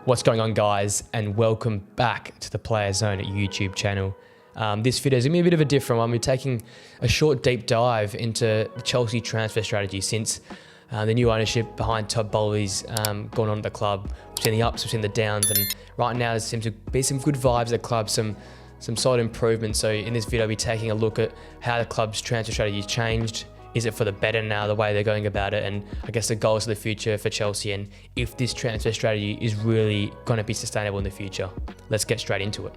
What's going on, guys, and welcome back to the Player Zone YouTube channel. This video is going to be a bit of a different one. We're taking a short deep dive into the Chelsea transfer strategy since the new ownership behind Todd Boehly's gone on at the club. We've seen the ups, we've seen the downs, and right now there seems to be some good vibes at the club, some solid improvement. So in this video, I'll be taking a look at how the club's transfer strategy has changed. Is it for the better now, the way they're going about it, and I guess the goals of the future for Chelsea, and if this transfer strategy is really going to be sustainable in the future. Let's get straight into it.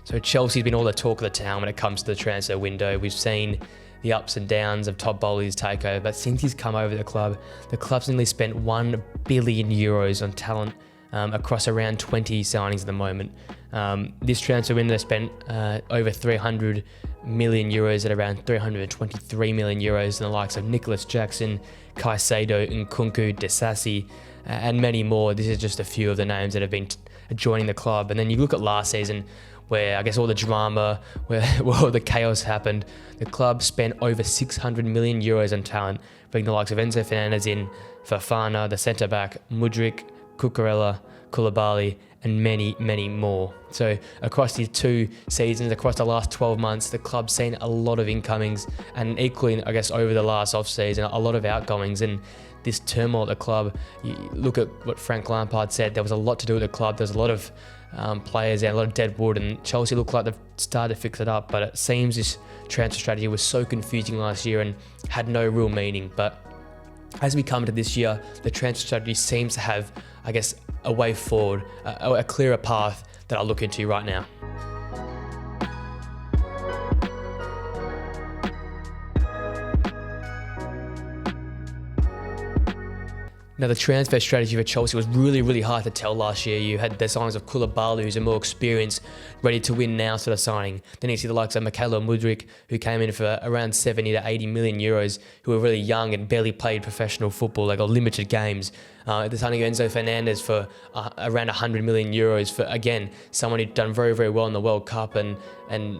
So Chelsea's been all the talk of the town when it comes to the transfer window. We've seen the ups and downs of Todd Boehly's takeover, but since he's come over the club's nearly spent €1 billion on talent across around 20 signings at the moment. This transfer window spent over €300 million at around €323 million in the likes of Nicholas Jackson, Caicedo, Nkunku, Disasi, and many more. This is just a few of the names that have been joining the club. And then you look at last season, where I guess all the drama, where all the chaos happened. The club spent over €600 million on talent, bringing the likes of Enzo Fernandez in, Fofana, the centre-back, Mudryk, Cucurella, Koulibaly, and many, many more. So across these two seasons, across the last 12 months, the club's seen a lot of incomings, and equally, I guess, over the last off-season, a lot of outgoings. And this turmoil at the club, you look at what Frank Lampard said, there was a lot to do with the club. There's a lot of players there, a lot of dead wood, and Chelsea look like they've started to fix it up, but it seems this transfer strategy was so confusing last year and had no real meaning. But as we come into this year, the transfer strategy seems to have, I guess, a way forward, a clearer path that I'll look into right now. Now, the transfer strategy for Chelsea was really hard to tell last year. You had the signings of Koulibaly, who's a more experienced, ready to win now sort of signing. Then you see the likes of Mykhailo Mudryk, who came in for around 70 to 80 million euros, who were really young and barely played professional football. They got limited games. The signing of Enzo Fernandez for around 100 million euros for, again, someone who'd done very well in the World Cup and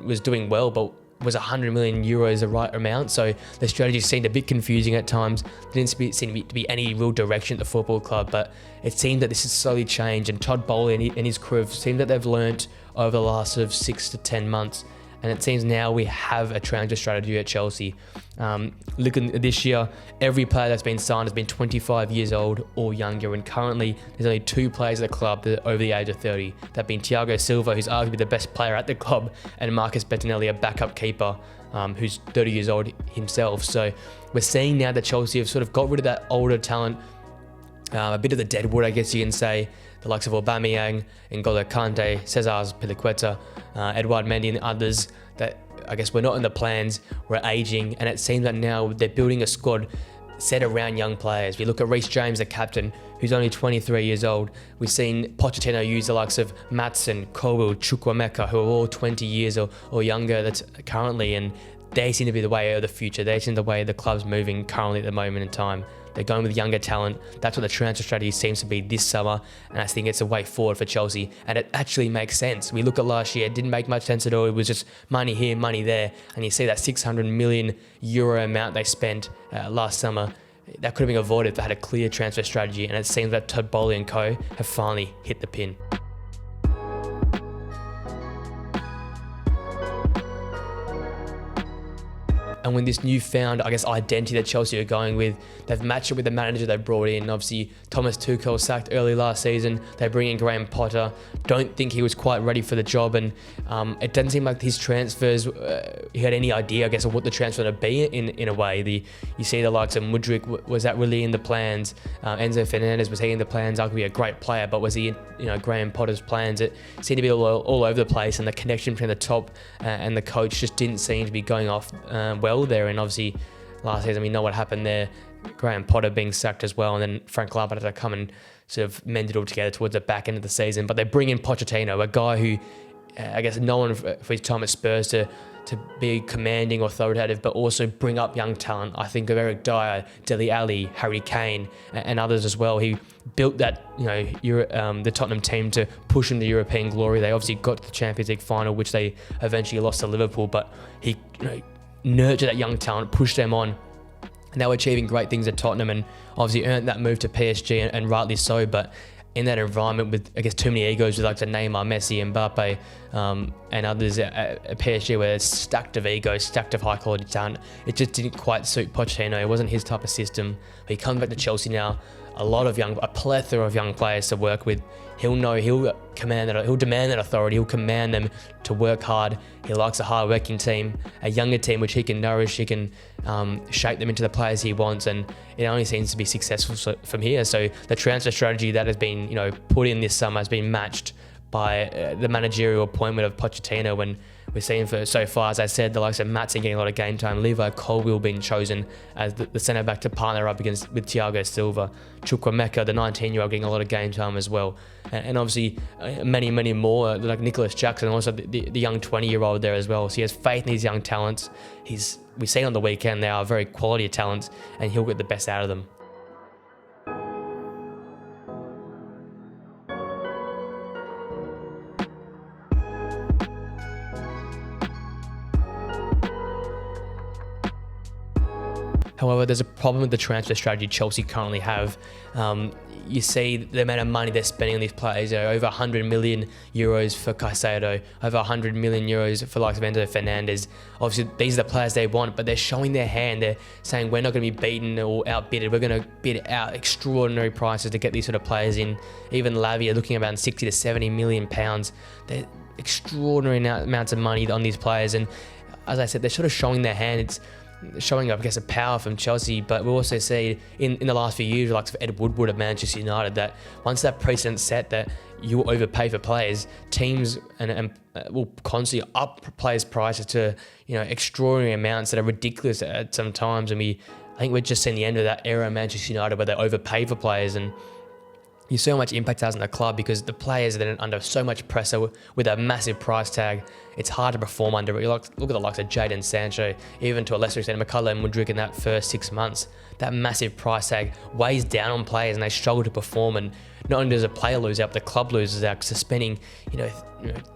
was doing well, but was 100 million euros the right amount? So the strategy seemed a bit confusing at times. There didn't seem to be any real direction at the football club, but it seemed that this has slowly changed, and Todd Boehly and his crew have seemed that they've learnt over the last sort of 6 to 10 months. And it seems now we have a transfer strategy at Chelsea. Looking at this year, every player that's been signed has been 25 years old or younger, and currently there's only 2 players at the club that are over the age of 30. That being Thiago Silva, who's arguably the best player at the club, and Marcus Bettinelli, a backup keeper, who's 30 years old himself. So we're seeing now that Chelsea have sort of got rid of that older talent, a bit of the deadwood, I guess you can say. The likes of Aubameyang, N'Golo Kante, Cesar Azpilicueta, Edouard Mendy, and others that I guess were not in the plans, were aging, and it seems that now they're building a squad set around young players. We look at Reece James, the captain, who's only 23 years old. We've seen Pochettino use the likes of Maatsen, Colwill, Chukwuemeka, who are all 20 years or younger that's currently, and they seem to be the way of the future. They seem the way the club's moving currently at the moment in time. They're going with younger talent. That's what the transfer strategy seems to be this summer, and I think it's a way forward for Chelsea, and it actually makes sense. We look at last year, it didn't make much sense at all. It was just money here, money there, and you see that €600 million amount they spent last summer. That could have been avoided if they had a clear transfer strategy, and it seems that Todd Boehly and co have finally hit the pin. And when this newfound, I guess, identity that Chelsea are going with, they've matched it with the manager they brought in. Obviously, Thomas Tuchel sacked early last season. They bring in Graham Potter. Don't think he was quite ready for the job, and it doesn't seem like his transfers, he had any idea, I guess, of what the transfer would be in a way. You see the likes of Mudryk, was that really in the plans? Enzo Fernandez, was he in the plans? Arguably a great player, but was he in Graham Potter's plans? It seemed to be all over the place, and the connection between the top and the coach just didn't seem to be going off well there. And obviously last season we know what happened there, Graham Potter being sacked as well, and then Frank Lampard had to come and sort of mend it all together towards the back end of the season. But they bring in Pochettino, a guy who I guess, known for his time at Spurs to be commanding, authoritative, but also bring up young talent. I think of Eric Dyer, Dele Alli, Harry Kane, and others as well. He built that, the Tottenham team to push into European glory. They obviously got to the Champions League final, which they eventually lost to Liverpool, but he nurtured that young talent, pushed them on. Now achieving great things at Tottenham, and obviously earned that move to PSG, and rightly so. But in that environment with, I guess, too many egos with like Neymar, Messi, Mbappe, and others at PSG, where it's stacked of egos, stacked of high quality talent, it just didn't quite suit Pochettino. It wasn't his type of system. But he comes back to Chelsea now, a plethora of young players to work with. He'll demand that authority. He'll command them to work hard. He likes a hard-working team, a younger team which he can nourish. He can shape them into the players he wants, and it only seems to be successful from here. So the transfer strategy that has been put in this summer has been matched by the managerial appointment of Pochettino, when we're seeing so far, as I said, the likes of Matson getting a lot of game time, Levi Colwill being chosen as the centre-back to partner up with Thiago Silva, Chukwuemeka, the 19-year-old, getting a lot of game time as well. And obviously many, many more, like Nicholas Jackson, also the young 20-year-old there as well. So he has faith in these young talents. We see on the weekend they are very quality talents, and he'll get the best out of them. However, there's a problem with the transfer strategy Chelsea currently have. You see the amount of money they're spending on these players, over 100 million euros for Caicedo, over 100 million euros for like Enzo Fernandez. Obviously, these are the players they want, but they're showing their hand. They're saying, we're not going to be beaten or outbidded. We're going to bid out extraordinary prices to get these sort of players in. Even Lavia looking about 60 to 70 million pounds. They're extraordinary amounts of money on these players. And as I said, they're sort of showing their hand. It's showing up, I guess, a power from Chelsea, but we also see in the last few years, like Ed Woodward at Manchester United, that once that precedent's set that you overpay for players, teams and will constantly up players' prices to extraordinary amounts that are ridiculous at some times. And I think we're just seeing the end of that era at Manchester United where they overpay for players, and you see how much impact it has on the club because the players are then under so much pressure with a massive price tag. It's hard to perform under it. Look at the likes of Jadon Sancho, even to a lesser extent Mykhailo Mudryk in that first 6 months. That massive price tag weighs down on players and they struggle to perform. And not only does a player lose out, but the club loses out because they're spending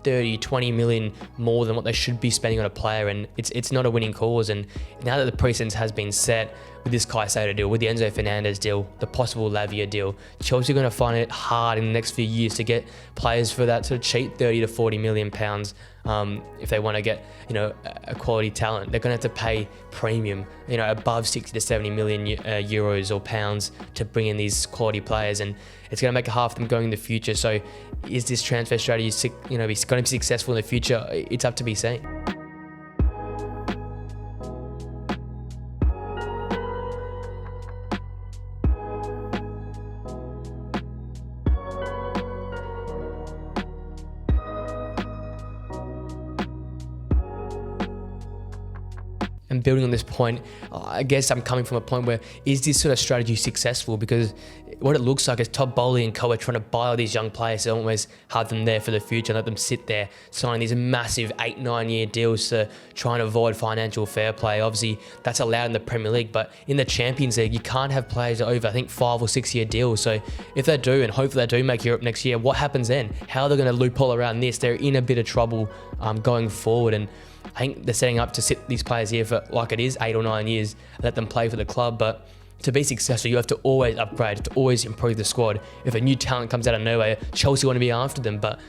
30, 20 million more than what they should be spending on a player, and it's not a winning cause. And now that the precedence has been set with this Caicedo deal, with the Enzo Fernandez deal, the possible Lavia deal, Chelsea are going to find it hard in the next few years to get players for that sort of cheap 30 to 40 million pounds. If they want to get a quality talent, they're going to have to pay premium, above 60 to 70 million euros or pounds to bring in these quality players, and it's going to make it hard for them going in the future. So is this transfer strategy going to be successful in the future? It's up to be seen. And building on this point, I guess I'm coming from a point where, is this sort of strategy successful? Because what it looks like is Todd Boehly and co are trying to buy all these young players to always have them there for the future, let them sit there, signing these massive 8-9 year deals to try and avoid financial fair play. Obviously, that's allowed in the Premier League, but in the Champions League, you can't have players over, I think, 5 or 6 year deals. So if they do, and hopefully they do make Europe next year, what happens then? How are they going to loophole around this? They're in a bit of trouble going forward. And I think they're setting up to sit these players here for, like it is, 8 or 9 years, let them play for the club. But to be successful, you have to always upgrade, to always improve the squad. If a new talent comes out of nowhere, Chelsea want to be after them. But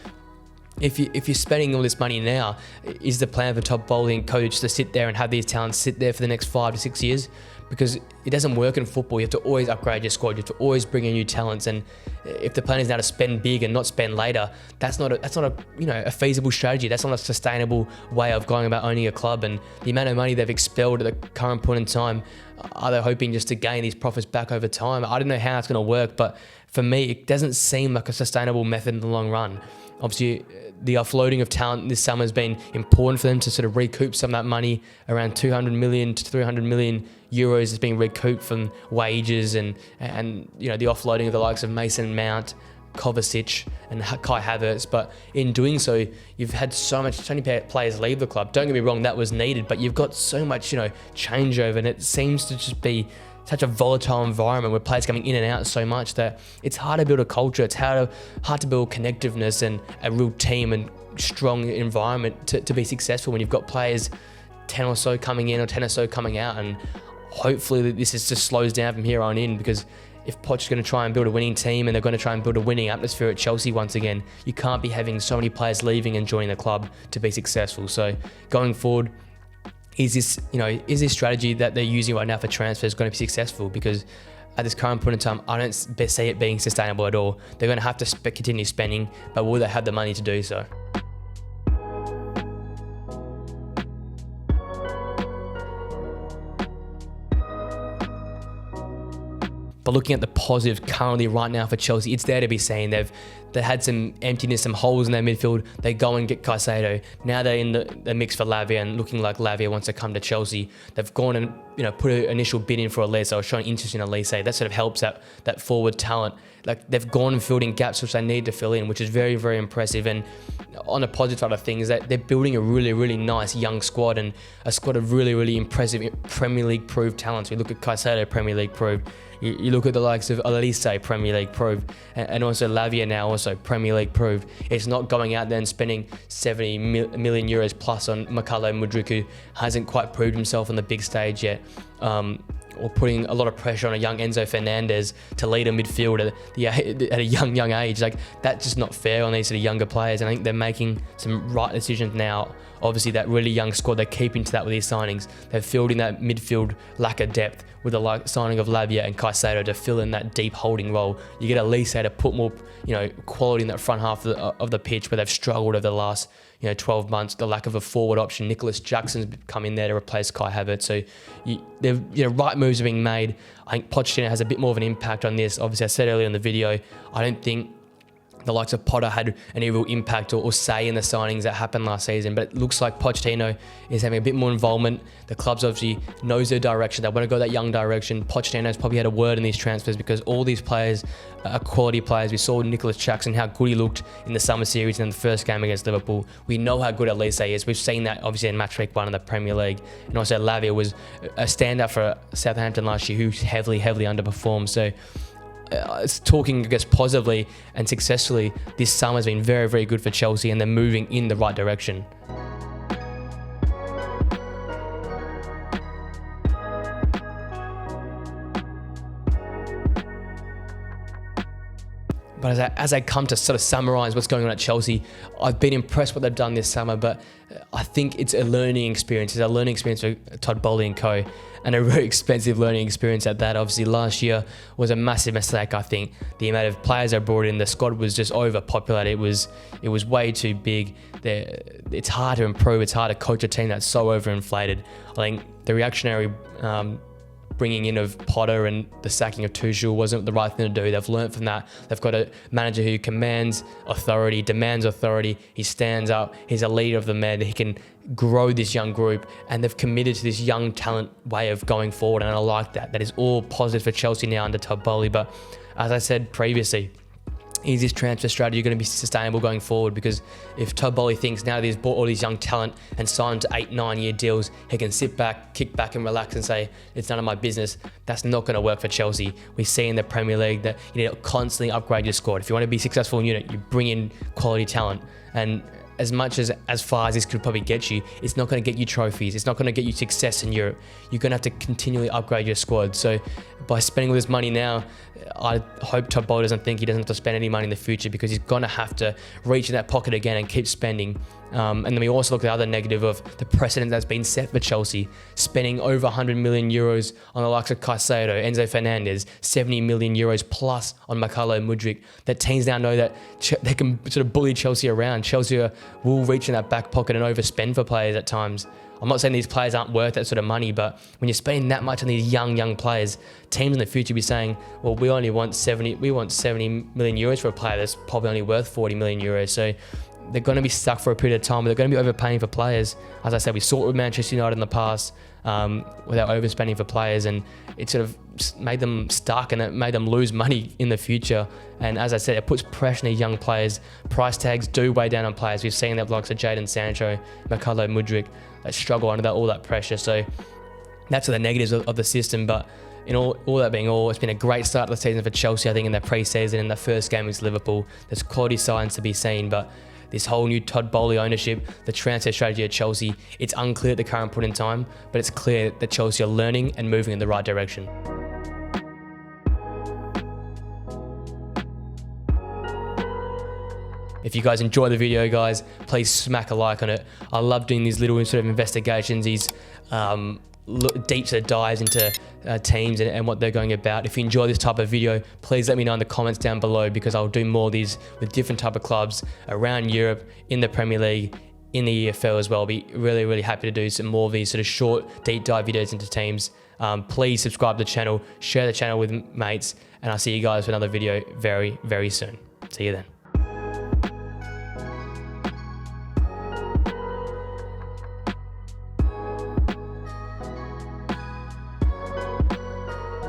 if you're spending all this money now, is the plan for Todd Boehly and coach to sit there and have these talents sit there for the next 5 to 6 years? Because it doesn't work in football. You have to always upgrade your squad. You have to always bring in new talents. And if the plan is now to spend big and not spend later, that's not a feasible strategy. That's not a sustainable way of going about owning a club. And the amount of money they've expelled at the current point in time, are they hoping just to gain these profits back over time? I don't know how it's going to work, but for me, it doesn't seem like a sustainable method in the long run. Obviously, the offloading of talent this summer has been important for them to sort of recoup some of that money. Around 200 million to 300 million euros is being recouped from wages and the offloading of the likes of Mason Mount, Kovacic and Kai Havertz, but in doing so, you've had so many players leave the club. Don't get me wrong, that was needed, but you've got so much, changeover, and it seems to just be such a volatile environment with players coming in and out so much that it's hard to build a culture. It's hard to build connectiveness and a real team and strong environment to be successful when you've got players 10 or so coming in or 10 or so coming out. And hopefully this just slows down from here on in, because if Poch is going to try and build a winning team and they're going to try and build a winning atmosphere at Chelsea once again, you can't be having so many players leaving and joining the club to be successful. So going forward, is this strategy that they're using right now for transfers going to be successful? Because at this current point in time, I don't see it being sustainable at all. They're going to have to continue spending, but will they have the money to do so? But looking at the positive currently right now for Chelsea, it's there to be seen. They had some emptiness, some holes in their midfield. They go and get Caicedo. Now they're in the mix for Lavia, and looking like Lavia wants to come to Chelsea. They've gone and put an initial bid in for Elise, or showing interest in Elise. That sort of helps that forward talent. Like, they've gone and filled in gaps which they need to fill in, which is very, very impressive. And on the positive side of things, that they're building a really, really nice young squad, and a squad of really, really impressive Premier League proved talents. We look at Caicedo, Premier League proved. You look at the likes of Elise, Premier League proved, and also Lavia now also Premier League proved. It's not going out there and spending 70 million euros plus on Mykhailo Mudryk, who hasn't quite proved himself on the big stage yet, or putting a lot of pressure on a young Enzo Fernandez to lead a midfield at a young age. Like, that's just not fair on these sort of younger players. And I think they're making some right decisions now. Obviously, that really young squad, they're keeping to that with these signings. They've filled in that midfield lack of depth with the signing of Lavia and Caicedo to fill in that deep holding role. You get Elise to put more, quality in that front half of the pitch, where they've struggled over the last 12 months. The lack of a forward option. Nicholas Jackson's come in there to replace Kai Havertz. So right moves are being made. I think Pochettino has a bit more of an impact on this. Obviously, I said earlier in the video, I don't think the likes of Potter had any real impact or say in the signings that happened last season, but it looks like Pochettino is having a bit more involvement. The club's obviously knows their direction. They want to go that young direction. Pochettino's probably had a word in these transfers, because all these players are quality players. We saw Nicholas Jackson, how good he looked in the summer series and in the first game against Liverpool. We know how good Elise is. We've seen that obviously in match week 1 in the Premier League. And also Lavia was a standout for Southampton last year, who heavily underperformed. So it's talking, I guess, positively and successfully. This summer has been very, very good for Chelsea, and they're moving in the right direction. But as I come to sort of summarise what's going on at Chelsea, I've been impressed what they've done this summer, but I think it's a learning experience. It's a learning experience for Todd Boehly and co, and a very expensive learning experience at that. Obviously, last year was a massive mistake. I think the amount of players they brought in, the squad was just overpopulated. It was way too big. It's hard to improve. It's hard to coach a team that's so overinflated. I think the reactionary bringing in of Potter and the sacking of Tuchel wasn't the right thing to do. They've learnt from that. They've got a manager who commands authority, demands authority. He stands up. He's a leader of the men. He can grow this young group, and they've committed to this young talent way of going forward, and I like that. That is all positive for Chelsea now under Todd Boehly. But as I said previously, is this transfer strategy going to be sustainable going forward? Because if Todd Boehly thinks now that he's bought all these young talent and signed to 8-9 year deals, he can sit back, kick back and relax and say, it's none of my business, that's not going to work for Chelsea. We see in the Premier League that you need to constantly upgrade your squad. If you want to be successful in unit, you bring in quality talent. And as much as far as this could probably get you, it's not going to get you trophies. It's not going to get you success in Europe. You're going to have to continually upgrade your squad. So by spending all this money now, I hope Todd Boehly doesn't think he doesn't have to spend any money in the future, because he's going to have to reach in that pocket again and keep spending. And then we also look at the other negative of the precedent that's been set for Chelsea, spending over 100 million euros on the likes of Caicedo, Enzo Fernandez, 70 million euros plus on Mykhailo Mudryk. That teams now know that they can sort of bully Chelsea around. Chelsea will reach in that back pocket and overspend for players at times. I'm not saying these players aren't worth that sort of money, but when you're spending that much on these young players, teams in the future will be saying, well, we want 70 million euros for a player that's probably only worth 40 million euros. So they're going to be stuck for a period of time, but they're going to be overpaying for players. As I said, we saw it with Manchester United in the past, without overspending for players, and it sort of made them stuck, and it made them lose money in the future. And as I said, it puts pressure on young players. Price tags do weigh down on players. We've seen that with likes of Jadon Sancho, Mykhailo Mudryk, that struggle under all that pressure. So that's the negatives of the system. But in all that being all, it's been a great start to the season for Chelsea. I think in their pre-season, in their first game against Liverpool, there's quality signs to be seen. But this whole new Todd Boehly ownership, the transfer strategy at Chelsea, it's unclear at the current point in time, but it's clear that Chelsea are learning and moving in the right direction. If you guys enjoy the video, guys, please smack a like on it. I love doing these little sort of investigations, these deep sort of dives into teams and what they're going about. If you enjoy this type of video, please let me know in the comments down below, because I'll do more of these with different type of clubs around Europe, in the Premier League, in the EFL as well. I'll be really, really happy to do some more of these sort of short, deep dive videos into teams. Please subscribe to the channel, share the channel with mates, and I'll see you guys for another video very, very soon. See you then.